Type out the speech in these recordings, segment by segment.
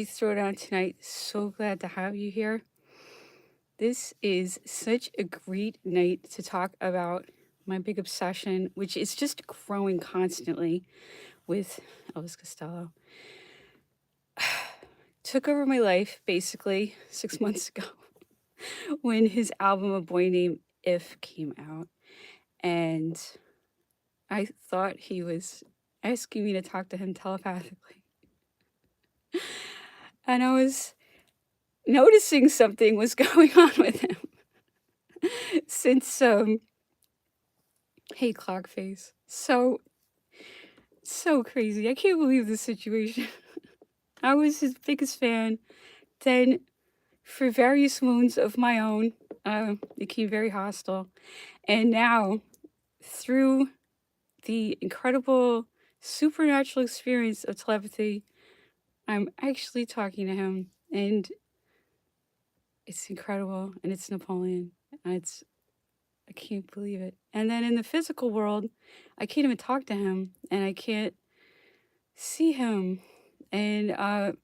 Throwdown tonight. So glad to have you here. This is such a great night to talk about my big obsession, which is just growing constantly with Elvis Costello. Took over my life basically 6 months ago when his album A Boy Named If came out. And I thought he was asking me to talk to him telepathically. And I was noticing something was going on with him since hey clock face. So crazy. I can't believe this situation. I was his biggest fan. Then for various wounds of my own, became very hostile. And now through the incredible supernatural experience of telepathy, I'm actually talking to him, and it's incredible, and it's Napoleon. It's I can't believe it. And then in the physical world, I can't even talk to him, and I can't see him. And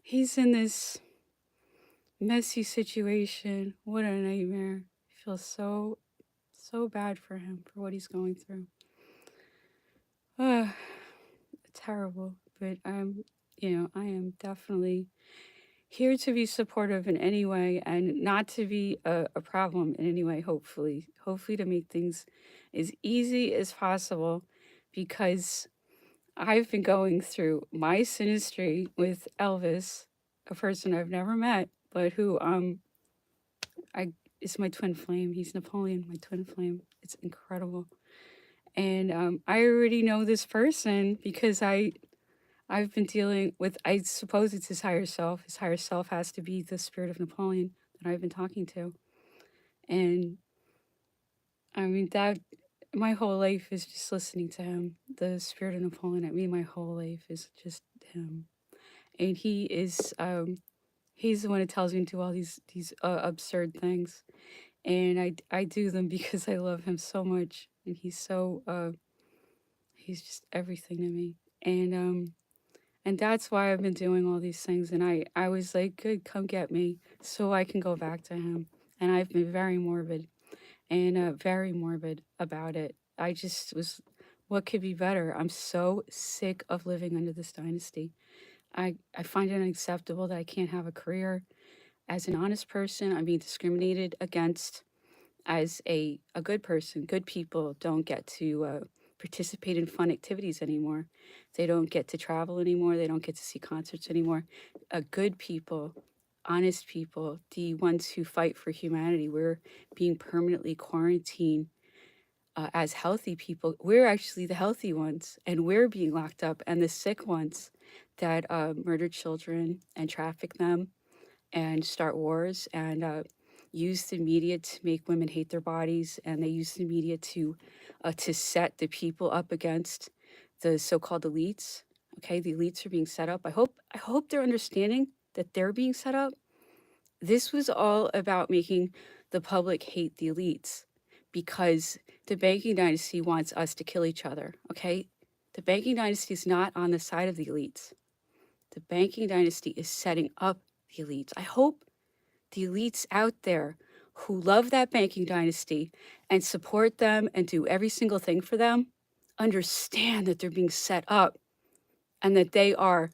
he's in this messy situation. What a nightmare. I feel so bad for him for what he's going through. Terrible. But I am definitely here to be supportive in any way and not to be a problem in any way, hopefully. Hopefully to make things as easy as possible, because I've been going through my synastry with Elvis, a person I've never met, but who I is my twin flame. He's Napoleon, my twin flame. It's incredible. And I already know this person because I've been dealing with, I suppose it's his higher self. His higher self has to be the spirit of Napoleon that I've been talking to. And I mean, that my whole life is just listening to him. The spirit of Napoleon. I mean, my whole life is just him. And he's the one that tells me to do all these absurd things. And I do them because I love him so much. And he's just everything to me. And that's why I've been doing all these things. And I was like, good, come get me so I can go back to him. And I've been very morbid about it. I just was, what could be better? I'm so sick of living under this dynasty. I find it unacceptable that I can't have a career as an honest person. I'm being discriminated against as a good person. Good people don't get to participate in fun activities anymore. They don't get to travel anymore. They don't get to see concerts anymore. Good people, honest people, the ones who fight for humanity, we're being permanently quarantined as healthy people. We're actually the healthy ones, and we're being locked up, and the sick ones that murder children and traffic them and start wars and use the media to make women hate their bodies, and they use the media to set the people up against the so-called elites. Okay, the elites are being set up. I hope they're understanding that they're being set up. This was all about making the public hate the elites because the banking dynasty wants us to kill each other. Okay, the banking dynasty is not on the side of the elites. The banking dynasty is setting up the elites. I hope the elites out there who love that banking dynasty and support them and do every single thing for them understand that they're being set up and that they are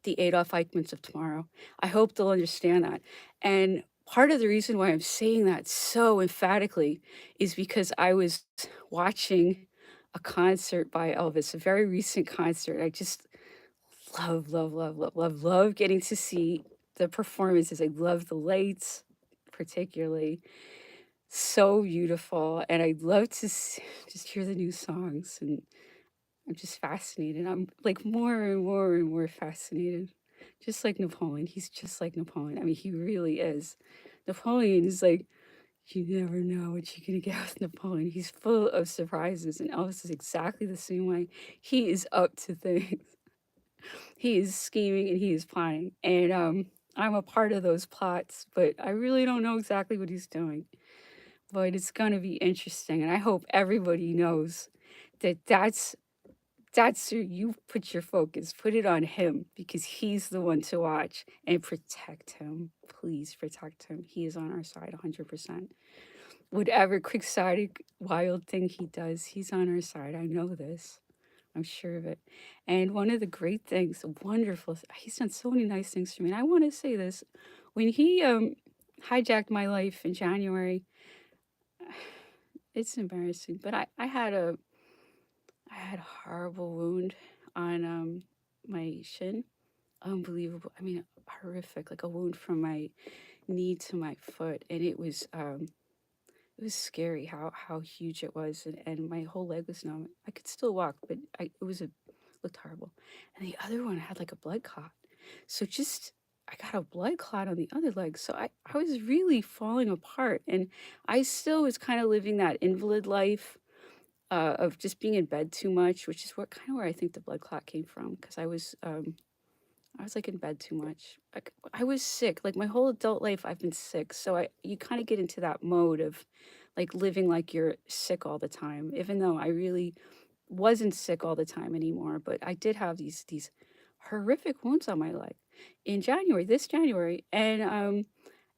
the Adolf Eichmanns of tomorrow. I hope they'll understand that. And part of the reason why I'm saying that so emphatically is because I was watching a concert by Elvis, a very recent concert. I just love getting to see the performances. I love the lights, particularly. So beautiful. And I'd love to just hear the new songs. And I'm just fascinated. I'm like more and more and more fascinated. Just like Napoleon. He's just like Napoleon. I mean, he really is. Napoleon is like, you never know what you're going to get with Napoleon. He's full of surprises. And Elvis is exactly the same way. He is up to things. He is scheming and he is plotting. And I'm a part of those plots, but I really don't know exactly what he's doing. But it's going to be interesting. And I hope everybody knows that That's who you put your focus, put it on him because he's the one to watch and protect him. Please protect him. He is on our side 100%. Whatever quixotic wild thing he does, he's on our side. I know this. I'm sure of it. And one of the great things, wonderful, he's done so many nice things for me. And I want to say this. When he hijacked my life in January, it's embarrassing, but I had a horrible wound on my shin. Unbelievable. I mean, horrific, like a wound from my knee to my foot, and it was scary how huge it was, and my whole leg was numb. I could still walk, but it looked horrible. And the other one had like a blood clot. So just I got a blood clot on the other leg. So I was really falling apart, and I still was kind of living that invalid life of just being in bed too much, which is what kind of where I think the blood clot came from because I was like in bed too much. Like I was sick. Like my whole adult life I've been sick. So I you kind of get into that mode of like living like you're sick all the time, even though I really wasn't sick all the time anymore, but I did have these horrific wounds on my leg in January, this January. And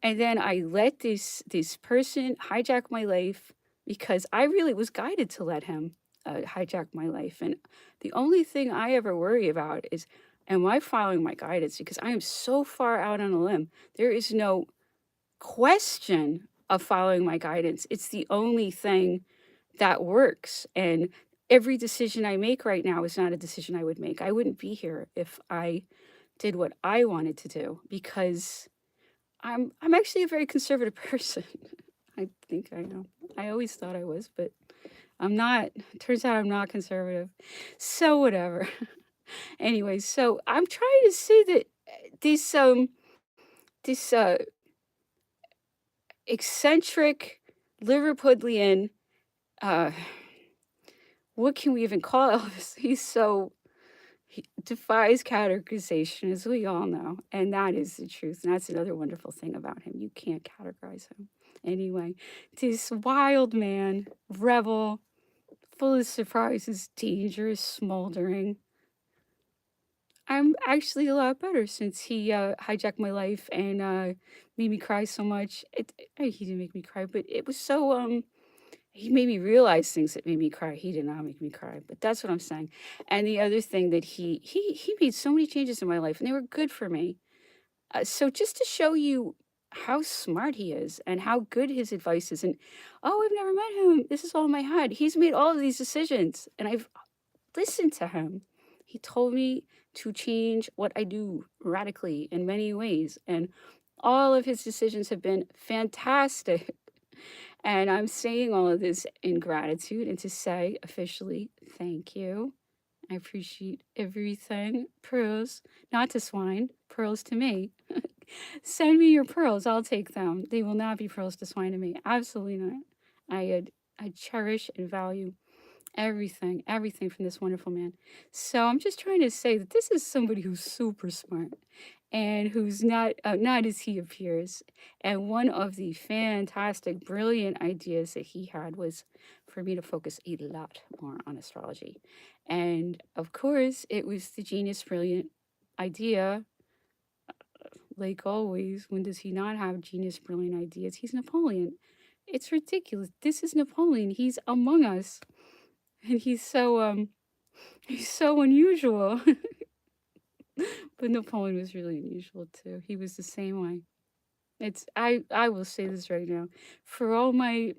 then I let this person hijack my life because I really was guided to let him hijack my life. And the only thing I ever worry about is, am I following my guidance? Because I am so far out on a limb. There is no question of following my guidance. It's the only thing that works. And every decision I make right now is not a decision I would make. I wouldn't be here if I did what I wanted to do because I'm actually a very conservative person. I think I know. I always thought I was, but I'm not. Turns out I'm not conservative. So whatever. Anyway, so I'm trying to say that this eccentric Liverpudlian, uh what can we even call Elvis? He defies categorization, as we all know, and that is the truth. And that's another wonderful thing about him. You can't categorize him. Anyway, this wild man, rebel, full of surprises, dangerous, smoldering. I'm actually a lot better since he hijacked my life and made me cry so much. He didn't make me cry, but it was so he made me realize things that made me cry. He did not make me cry, but that's what I'm saying. And the other thing that he made so many changes in my life, and they were good for me. So just to show you how smart he is and how good his advice is, and oh, I've never met him. This is all in my head. He's made all of these decisions, and I've listened to him. He told me to change what I do radically in many ways, and all of his decisions have been fantastic. And I'm saying all of this in gratitude and to say officially, thank you. I appreciate everything. Pearls, not to swine, pearls to me. Send me your pearls, I'll take them. They will not be pearls to swine to me. Absolutely not. I cherish and value everything from this wonderful man. So I'm just trying to say that this is somebody who's super smart and who's not as he appears. And one of the fantastic, brilliant ideas that he had was for me to focus a lot more on astrology. And of course, it was the genius, brilliant idea. Like always, when does he not have genius, brilliant ideas? He's Napoleon. It's ridiculous. This is Napoleon. He's among us, and he's so unusual. But Napoleon was really unusual too. He was the same way. I will say this right now. For all my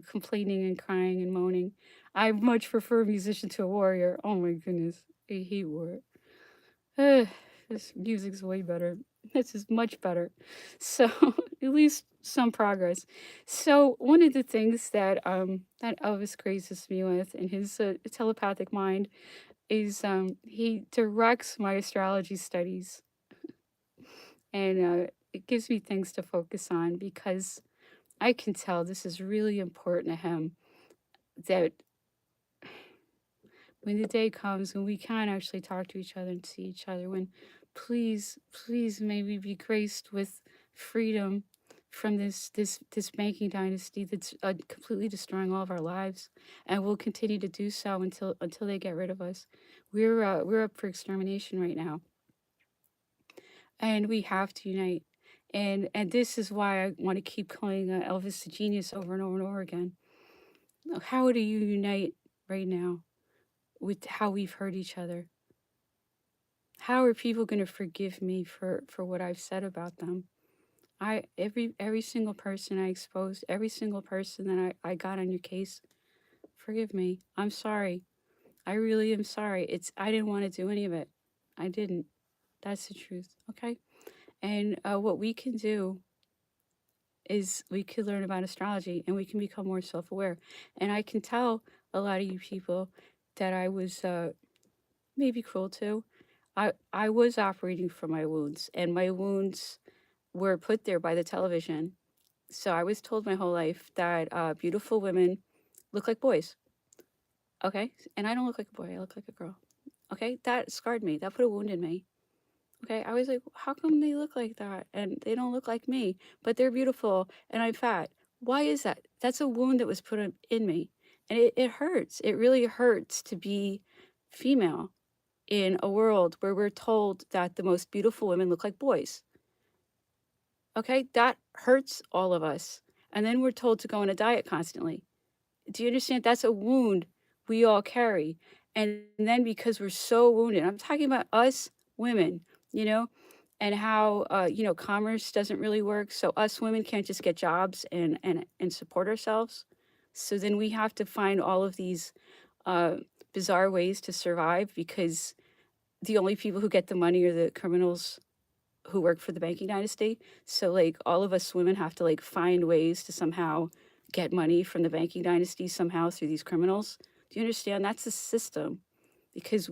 complaining and crying and moaning, I much prefer a musician to a warrior. Oh my goodness. I hate war. This music's way better. This is much better. So at least some progress. So one of the things that Elvis grazes me with in his telepathic mind is he directs my astrology studies, and it gives me things to focus on because I can tell this is really important to him, that when the day comes when we can actually talk to each other and see each other, when please may we be graced with freedom from this banking dynasty that's completely destroying all of our lives, and will continue to do so until they get rid of us. We're up for extermination right now, and we have to unite. And this is why I want to keep calling Elvis a genius over and over and over again. How do you unite right now with how we've hurt each other? How are people going to forgive me for what I've said about them? Every single person I exposed, every single person that I got on your case, forgive me. I'm sorry. I really am sorry. I didn't want to do any of it. I didn't. That's the truth. Okay. And what we can do is we could learn about astrology and we can become more self-aware. And I can tell a lot of you people that I was maybe cruel to. I was operating from my wounds, and my wounds were put there by the television. So I was told my whole life that beautiful women look like boys. Okay. And I don't look like a boy. I look like a girl. Okay. That scarred me. That put a wound in me. Okay. I was like, how come they look like that? And they don't look like me, but they're beautiful and I'm fat. Why is that? That's a wound that was put in me. And it hurts. It really hurts to be female in a world where we're told that the most beautiful women look like boys. Okay. That hurts all of us. And then we're told to go on a diet constantly. Do you understand? That's a wound we all carry. And then because we're so wounded, I'm talking about us women, you know, and how, commerce doesn't really work. So us women can't just get jobs and support ourselves. So then we have to find all of these uh, bizarre ways to survive because the only people who get the money are the criminals who work for the banking dynasty. So like all of us women have to like find ways to somehow get money from the banking dynasty somehow through these criminals. Do you understand? That's the system. Because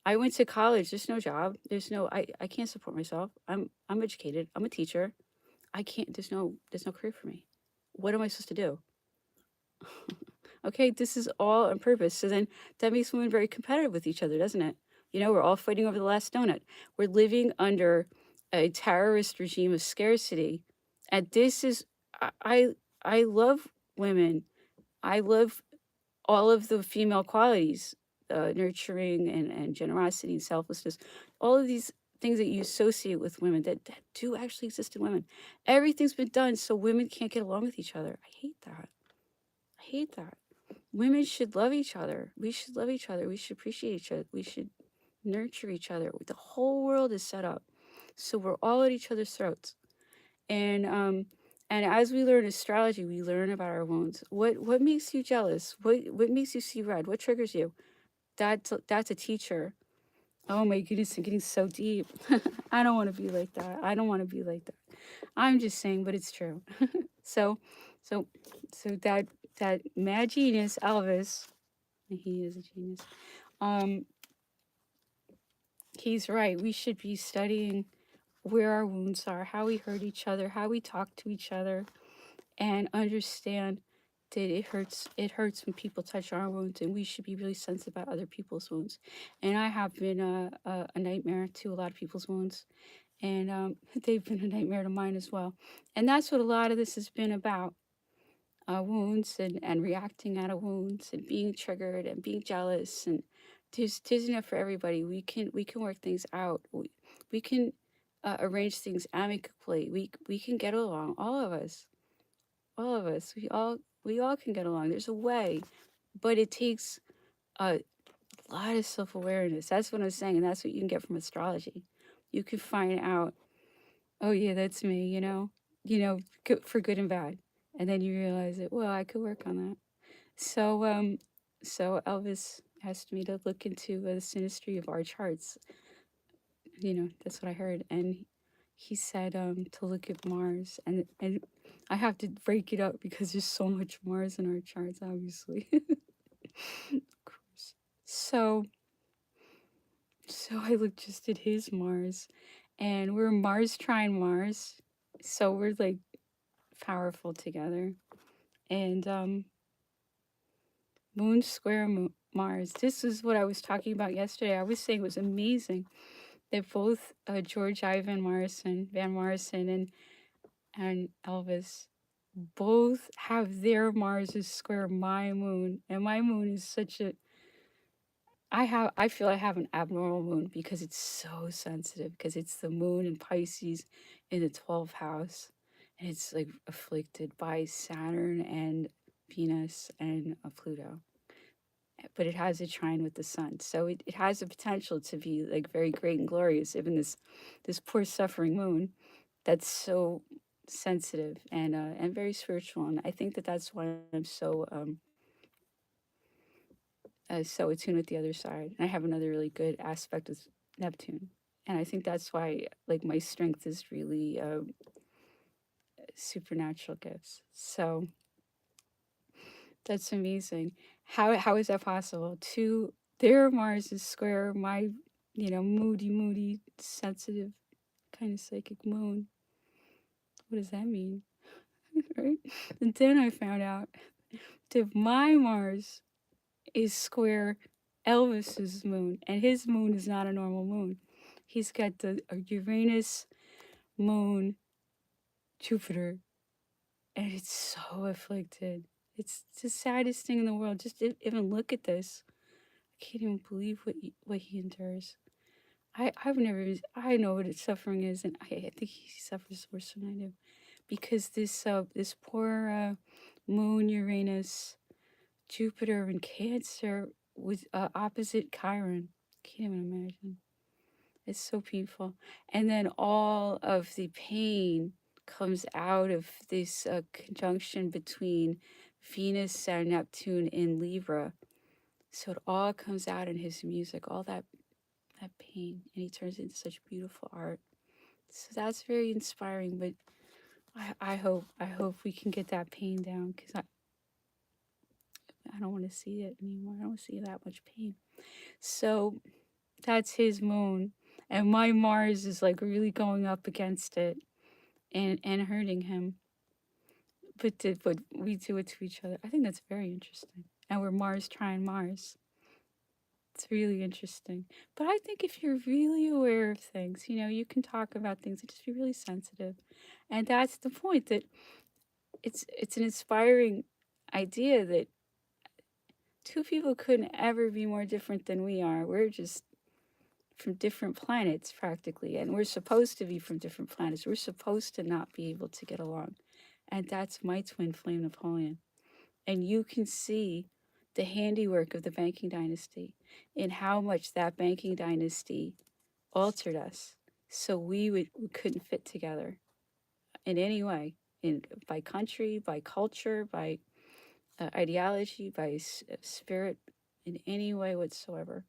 I went to college, there's no job. I can't support myself. I'm educated. I'm a teacher. I can't there's no career for me. What am I supposed to do? Okay, this is all on purpose. So then that makes women very competitive with each other, doesn't it? We're all fighting over the last donut. We're living under a terrorist regime of scarcity. And this is, I love women. I love all of the female qualities, nurturing and generosity and selflessness, all of these things that you associate with women that do actually exist in women. Everything's been done so women can't get along with each other. I hate that. I hate that. Women should love each other. We should love each other. We should appreciate each other. We should nurture each other. The whole world is set up so we're all at each other's throats. And as we learn astrology, we learn about our wounds. What makes you jealous? What makes you see red? What triggers you? That's a teacher. Oh my goodness, I'm getting so deep. I don't want to be like that. I don't want to be like that. I'm just saying, but it's true. So, so, so that mad genius, Elvis, he is a genius. He's right. We should be studying where our wounds are, how we hurt each other, how we talk to each other, and understand that it hurts when people touch our wounds, and we should be really sensitive about other people's wounds. And I have been a nightmare to a lot of people's wounds, and they've been a nightmare to mine as well. And that's what a lot of this has been about. Wounds and reacting out of wounds and being triggered and being jealous, and there's enough for everybody. We can work things out. We can arrange things amicably. We can get along. All of us. All of us. We all can get along. There's a way, but it takes a lot of self-awareness. That's what I'm saying, and that's what you can get from astrology. You can find out, oh yeah, that's me, for good and bad. And then you realize that, well, I could work on that. So Elvis asked me to look into the synastry of our charts. That's what I heard. And he said to look at Mars, and I have to break it up because there's so much Mars in our charts, obviously. Of course. So I looked just at his Mars, and we're Mars trine Mars. So we're like powerful together. And Moon square Mars. This is what I was talking about yesterday. I was saying it was amazing that both George Ivan Morrison, Van Morrison, and Elvis both have their Marses square my moon, and my moon is such a I feel I have an abnormal moon because it's so sensitive because it's the moon in Pisces in the 12th house, and it's like afflicted by Saturn and Venus and Pluto, but it has a trine with the sun, so it has the potential to be like very great and glorious, even this poor suffering moon that's so sensitive and very spiritual. And I think that that's why I'm so attuned with the other side. And I have another really good aspect with Neptune. And I think that's why, like, my strength is really supernatural gifts. So that's amazing. How is that possible? Two, their Mars is square my, moody, sensitive, kind of psychic moon. What does that mean? Right? And then I found out that my Mars is square Elvis's moon, and his moon is not a normal moon. He's got the Uranus moon, Jupiter, and it's so afflicted. It's the saddest thing in the world. Just even look at this. I can't even believe what he endures. I've never I know what suffering is, and I think he suffers worse than I do because this poor moon Uranus Jupiter in Cancer with opposite Chiron. Can't even imagine. It's so painful. And then all of the pain comes out of this conjunction between Venus and Neptune in Libra. So it all comes out in his music, all that pain, and he turns it into such beautiful art. So that's very inspiring. But I hope we can get that pain down because I don't want to see it anymore. I don't want to see that much pain. So that's his moon. And my Mars is like really going up against it and hurting him. But we do it to each other. I think that's very interesting. And we're Mars trying Mars. It's really interesting. But I think if you're really aware of things, you can talk about things and just be really sensitive. And that's the point, that it's an inspiring idea that two people couldn't ever be more different than we are. We're just from different planets practically, and we're supposed to be from different planets. We're supposed to not be able to get along. And that's my twin flame Napoleon. And you can see the handiwork of the banking dynasty in how much that banking dynasty altered us, so we couldn't fit together in any way, by country, by culture, by ideology, by spirit, in any way whatsoever.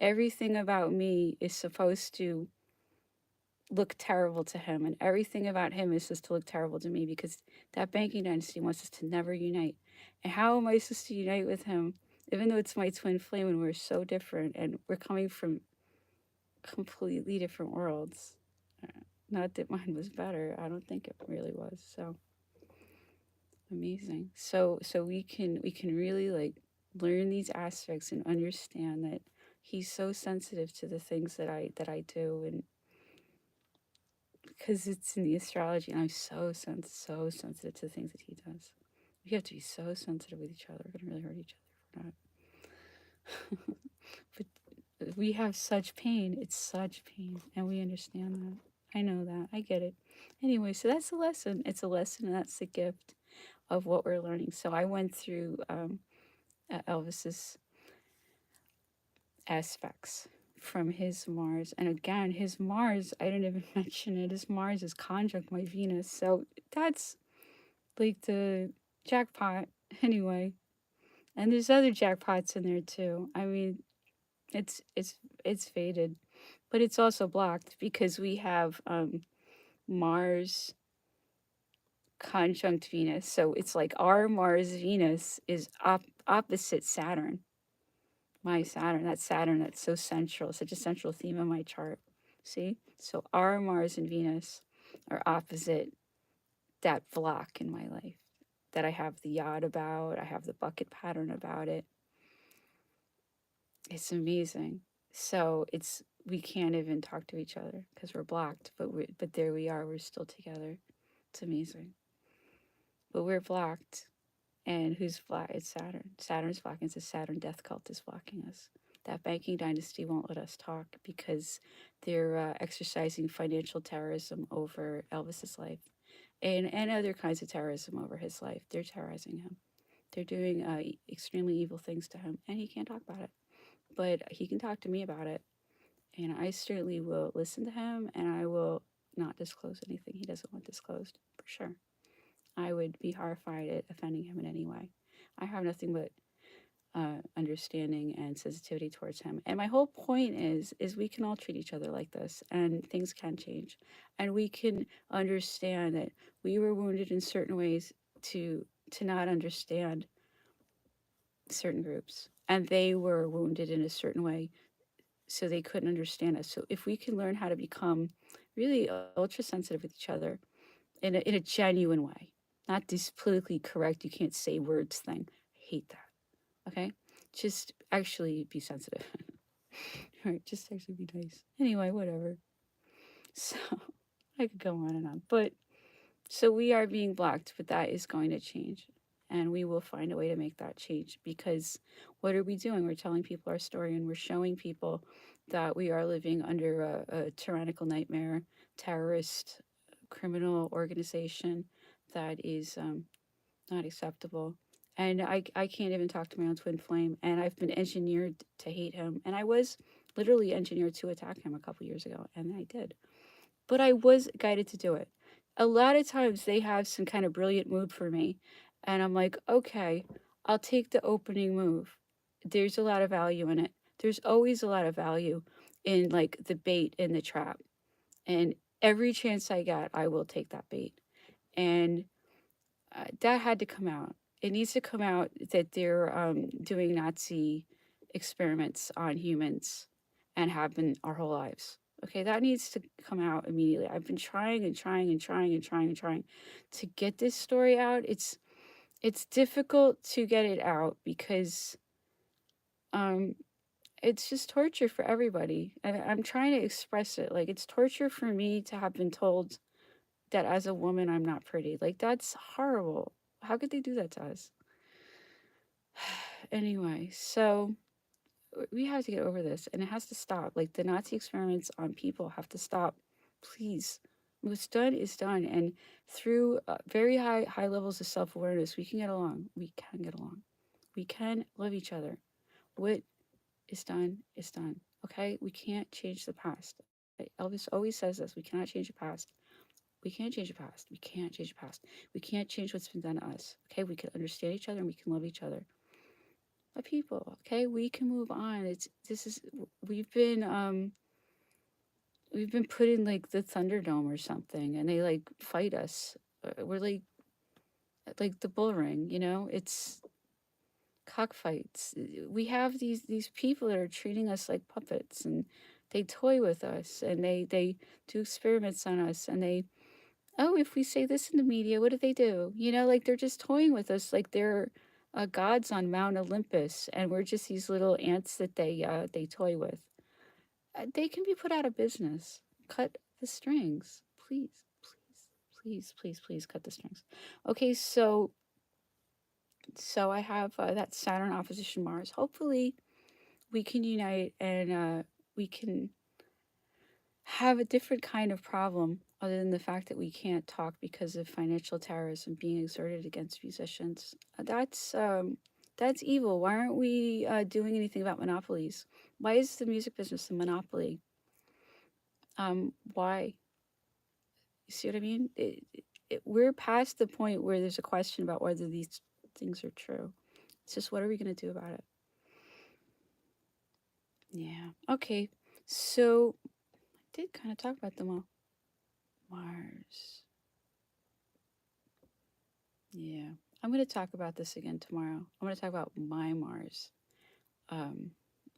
Everything about me is supposed to look terrible to him, and everything about him is supposed to look terrible to me, because that banking dynasty wants us to never unite. And how am I supposed to unite with him, even though it's my twin flame and we're so different and we're coming from completely different worlds? Not that mine was better. I don't think it really was. So amazing. So we can really like learn these aspects and understand that he's so sensitive to the things that I do, and because it's in the astrology, and I'm so sensitive to the things that he does. We have to be so sensitive with each other. We're gonna really hurt each other if we're not. But we have such pain. It's such pain, and we understand that. I know that. I get it. Anyway, so that's a lesson. It's a lesson, and that's the gift of what we're learning. So I went through Elvis's aspects from his Mars. And again, his Mars, I didn't even mention it, his Mars is conjunct my Venus. So that's like the jackpot anyway. And there's other jackpots in there too. I mean, it's faded, but it's also blocked because we have Mars conjunct Venus. So it's like our Mars Venus is opposite Saturn. My Saturn, that's so central, such a central theme in my chart. See? So our Mars and Venus are opposite that block in my life that I have the yacht about, I have the bucket pattern about it. It's amazing. So we can't even talk to each other because we're blocked, but there we are, we're still together. It's amazing. But we're blocked. And who's blocked? It's Saturn. Saturn's blocking us. The Saturn death cult is blocking us. That banking dynasty won't let us talk because they're exercising financial terrorism over Elvis's life and other kinds of terrorism over his life. They're terrorizing him. They're doing extremely evil things to him, and he can't talk about it. But he can talk to me about it, and I certainly will listen to him, and I will not disclose anything he doesn't want disclosed, for sure. I would be horrified at offending him in any way. I have nothing but understanding and sensitivity towards him. And my whole point is we can all treat each other like this, and things can change, and we can understand that we were wounded in certain ways to not understand certain groups, and they were wounded in a certain way, so they couldn't understand us. So if we can learn how to become really ultra sensitive with each other in a genuine way, not this politically correct, you can't say words thing. I hate that. Okay? Just actually be sensitive. Right? Just actually be nice. Anyway, whatever. So I could go on and on. But so we are being blocked, but that is going to change. And we will find a way to make that change because what are we doing? We're telling people our story and we're showing people that we are living under a tyrannical nightmare, terrorist, criminal organization that is not acceptable. And I can't even talk to my own twin flame. And I've been engineered to hate him. And I was literally engineered to attack him a couple years ago. And I did. But I was guided to do it. A lot of times they have some kind of brilliant move for me. And I'm like, okay, I'll take the opening move. There's a lot of value in it. There's always a lot of value in like the bait in the trap. And every chance I get, I will take that bait. And that had to come out. It needs to come out that they're doing Nazi experiments on humans and have been our whole lives. Okay, that needs to come out immediately. I've been trying and trying and trying and trying and trying to get this story out. It's difficult to get it out because um it's just torture for everybody. I'm trying to express it. Like it's torture for me to have been told that as a woman I'm not pretty. Like that's horrible. How could they do that to us? Anyway, so we have to get over this and it has to stop. Like the Nazi experiments on people have to stop. Please. What's done is done. And through very high levels of self-awareness, we can get along. We can get along. We can love each other. What is done is done. Okay? We can't change the past. Elvis always says this. We cannot change the past. We can't change the past. We can't change the past. We can't change what's been done to us. Okay? We can understand each other and we can love each other. But people, okay? We can move on. We've been put in like the Thunderdome or something and they like fight us. We're like the bull ring, you know? It's cockfights. We have these people that are treating us like puppets and they toy with us and they do experiments on us and they oh, if we say this in the media, what do? You know, like they're just toying with us, like they're gods on Mount Olympus, and we're just these little ants that they toy with. They can be put out of business. Cut the strings, please, please, please, please, please, cut the strings. Okay, so I have that Saturn opposition Mars. Hopefully, we can unite and we can have a different kind of problem other than the fact that we can't talk because of financial terrorism being exerted against musicians. That's evil. Why aren't we doing anything about monopolies? Why is the music business a monopoly? Why? You see what I mean? We're past the point where there's a question about whether these things are true. It's just what are we going to do about it? Yeah. Okay. So I did kind of talk about them all. Mars. Yeah. I'm going to talk about this again tomorrow. I'm going to talk about my Mars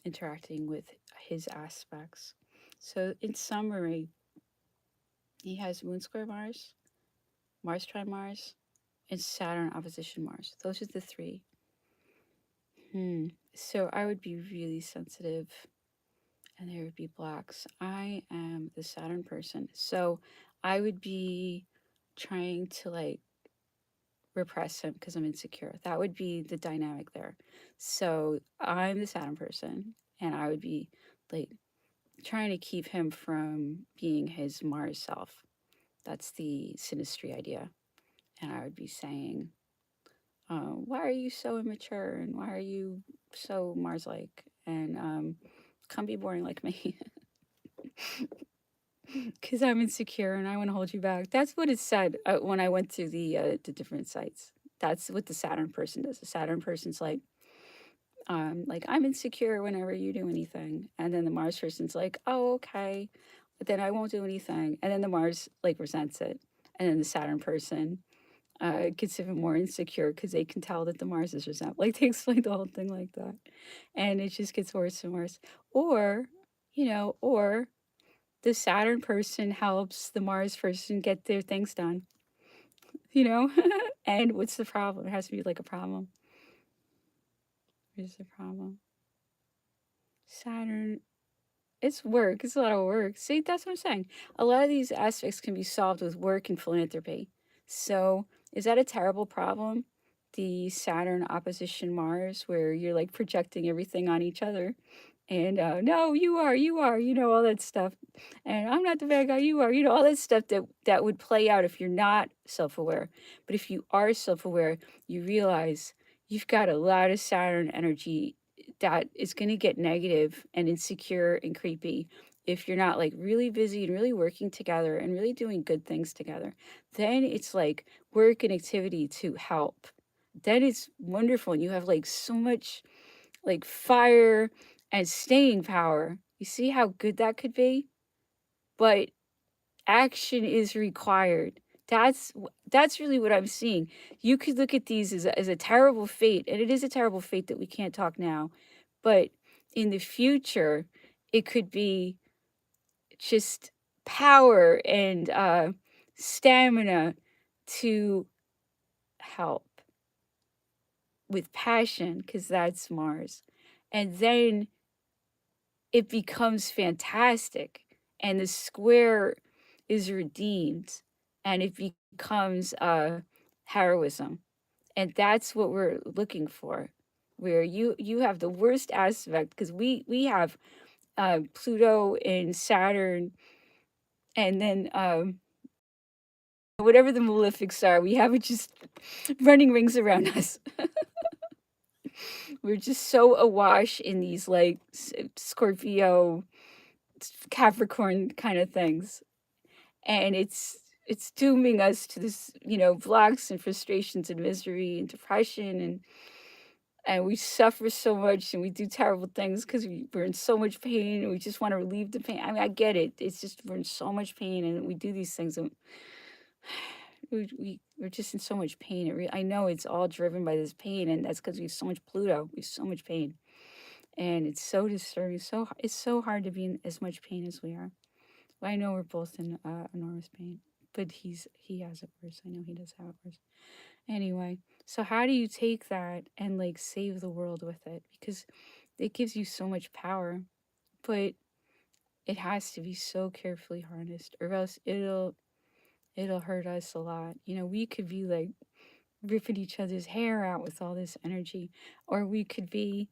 interacting with his aspects. So, in summary, he has Moon square Mars, Mars trine Mars, and Saturn opposition Mars. Those are the three. So, I would be really sensitive, and there would be blocks. I am the Saturn person. So, I would be trying to like repress him because I'm insecure. That would be the dynamic there. So I'm the Saturn person, and I would be like trying to keep him from being his Mars self. That's the synastry idea. And I would be saying, why are you so immature? And why are you so Mars like? And come be boring like me. Because I'm insecure and I want to hold you back. That's what it said when I went to the different sites. That's what the Saturn person does. The Saturn person's like I'm insecure whenever you do anything, and then the Mars person's like, oh okay, but then I won't do anything, and then the Mars like resents it, and then the Saturn person gets even more insecure because they can tell that the Mars is resent. Like they explain the whole thing like that, and it just gets worse and worse. Or, or the Saturn person helps the Mars person get their things done, you know? And what's the problem? It has to be like a problem. Here's the problem. Saturn, it's work. It's a lot of work. See, that's what I'm saying. A lot of these aspects can be solved with work and philanthropy. So, is that a terrible problem? The Saturn opposition Mars, where you're like projecting everything on each other. And no, you are, all that stuff. And I'm not the bad guy, you are, all that stuff that would play out if you're not self-aware. But if you are self-aware, you realize you've got a lot of Saturn energy that is going to get negative and insecure and creepy if you're not like really busy and really working together and really doing good things together. Then it's like work and activity to help. Then it's wonderful. And you have like so much like fire and staying power. You see how good that could be? But action is required. That's really what I'm seeing. You could look at these as a terrible fate, and it is a terrible fate that we can't talk now. But in the future, it could be just power and stamina to help with passion, because that's Mars. And then it becomes fantastic, and the square is redeemed, and it becomes heroism. And that's what we're looking for, where you have the worst aspect, because we have Pluto and Saturn, and then whatever the malefics are, we have it just running rings around us. We're just so awash in these like Scorpio, Capricorn kind of things, and it's dooming us to this, blocks and frustrations and misery and depression, and we suffer so much and we do terrible things because we're in so much pain and we just want to relieve the pain. I mean, I get it. It's just we're in so much pain and we do these things and we're just in so much pain. I know it's all driven by this pain, and that's because we have so much Pluto. We have so much pain, and it's so disturbing. It's so hard to be in as much pain as we are. Well, I know we're both in enormous pain, but he has it worse. I know he does have it worse. Anyway, so how do you take that and like save the world with it? Because it gives you so much power, but it has to be so carefully harnessed, or else it'll hurt us a lot. We could be like ripping each other's hair out with all this energy, or we could be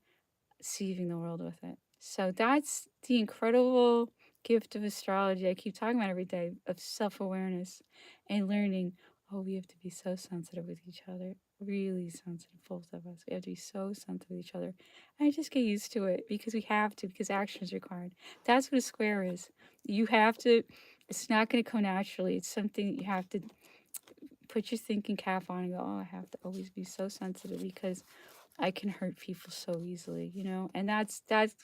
saving the world with it. So that's the incredible gift of astrology I keep talking about every day, of self-awareness and learning. Oh, we have to be so sensitive with each other, really sensitive, both of us. We have to be so sensitive with each other. And I just get used to it because we have to, because action is required. That's what a square is. You have to, it's not going to come naturally. It's something that you have to put your thinking cap on and go, oh, I have to always be so sensitive because I can hurt people so easily, and that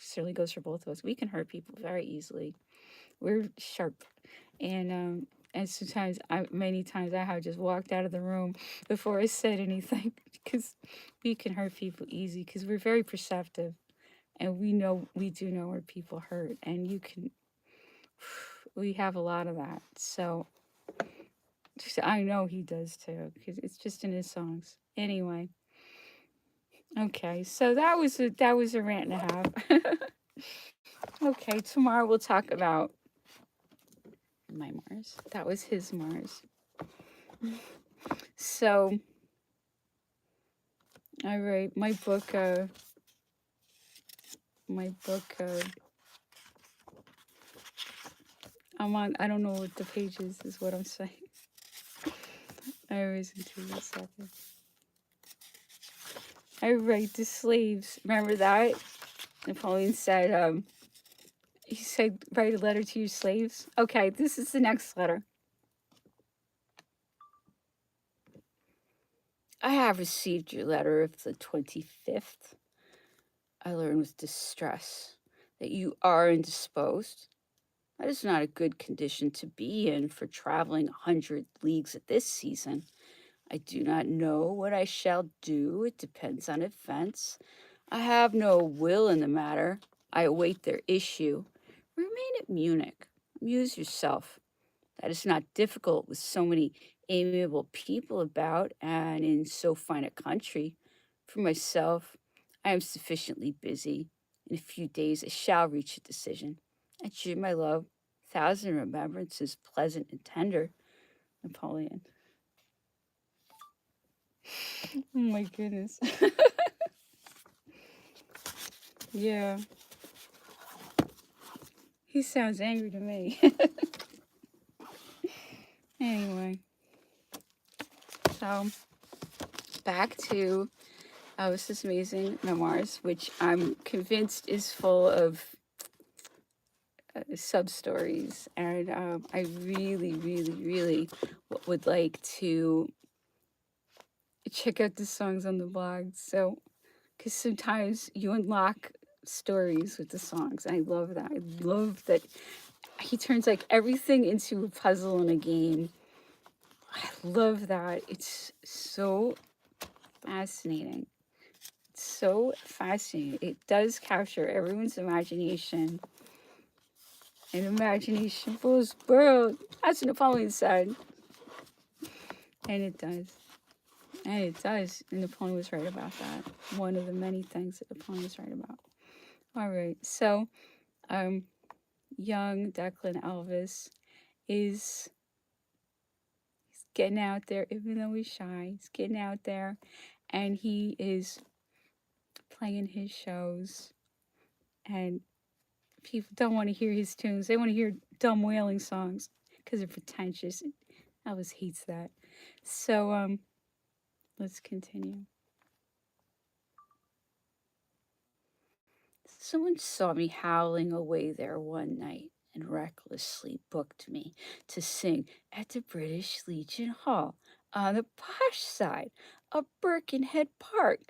certainly goes for both of us. We can hurt people very easily. We're sharp, and sometimes many times I have just walked out of the room before I said anything because we can hurt people easy because we're very perceptive, and we do know where people hurt, and we have a lot of that. So I know he does too because it's just in his songs. Anyway. Okay, so that was a rant and a half. Okay, tomorrow we'll talk about my Mars. That was his Mars. So I write my book. My book. I'm on. I don't know what the page is what I'm saying. I always into a second. I write to slaves. Remember that? Napoleon said. He said, "Write a letter to your slaves." Okay, this is the next letter. I have received your letter of the 25th. I learn with distress that you are indisposed. That is not a good condition to be in for traveling 100 leagues at this season. I do not know what I shall do. It depends on events. I have no will in the matter. I await their issue. Remain at Munich. Amuse yourself. That is not difficult with so many amiable people about and in so fine a country. For myself, I am sufficiently busy. In a few days, I shall reach a decision. Adieu, my love. Thousand remembrances, pleasant and tender. Napoleon. Oh my goodness. Yeah. He sounds angry to me. Anyway. So back to this amazing memoirs, which I'm convinced is full of sub stories, and I really, really, really would like to check out the songs on the blog. So, because sometimes you unlock stories with the songs, and I love that. I love that he turns like everything into a puzzle and a game. I love that. It's so fascinating. It's so fascinating. It does capture everyone's imagination. And imagination fills the world. That's what Napoleon said. And it does. And it does. And Napoleon was right about that. One of the many things that Napoleon was right about. All right. So, young Declan Elvis is he's getting out there, even though he's shy. He's getting out there, and he is playing his shows. And people don't want to hear his tunes. They want to hear dumb wailing songs because they're pretentious. Elvis hates that. So, let's continue. Someone saw me howling away there one night and recklessly booked me to sing at the British Legion Hall on the posh side of Birkenhead Park.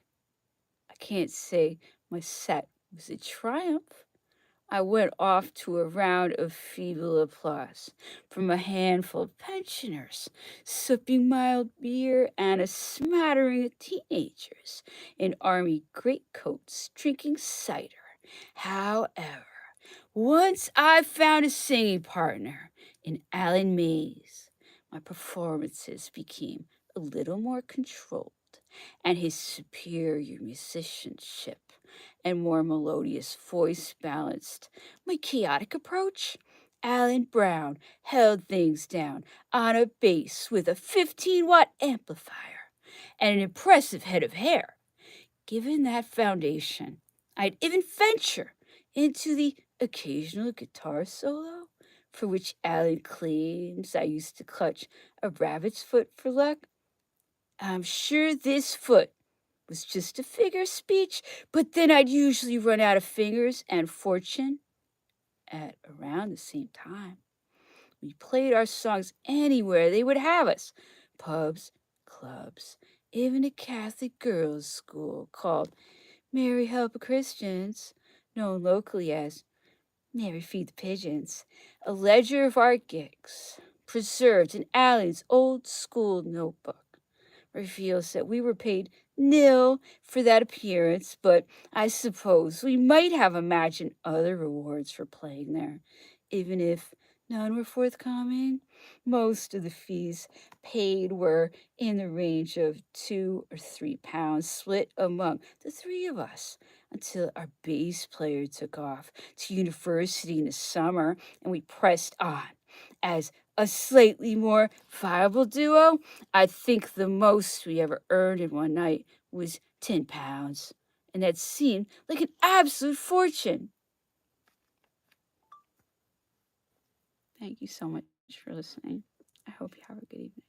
I can't say my set was a triumph. I went off to a round of feeble applause from a handful of pensioners, sipping mild beer, and a smattering of teenagers in army greatcoats drinking cider. However, once I found a singing partner in Alan Mays, my performances became a little more controlled, and his superior musicianship and more melodious voice balanced my chaotic approach. Alan Brown held things down on a bass with a 15-watt amplifier and an impressive head of hair. Given that foundation, I'd even venture into the occasional guitar solo, for which Alan claims I used to clutch a rabbit's foot for luck. I'm sure this foot was just a figure of speech, but then I'd usually run out of fingers and fortune at around the same time. We played our songs anywhere they would have us: pubs, clubs, even a Catholic girls' school called Mary Help the Christians, known locally as Mary Feed the Pigeons. A ledger of our gigs, preserved in Allen's old school notebook, reveals that we were paid nil for that appearance, but I suppose we might have imagined other rewards for playing there, even if none were forthcoming. Most of the fees paid were in the range of £2 or £3, split among the three of us, until our bass player took off to university in the summer and we pressed on as a slightly more viable duo. I think the most we ever earned in one night was £10, and that seemed like an absolute fortune. Thank you so much for listening. I hope you have a good evening.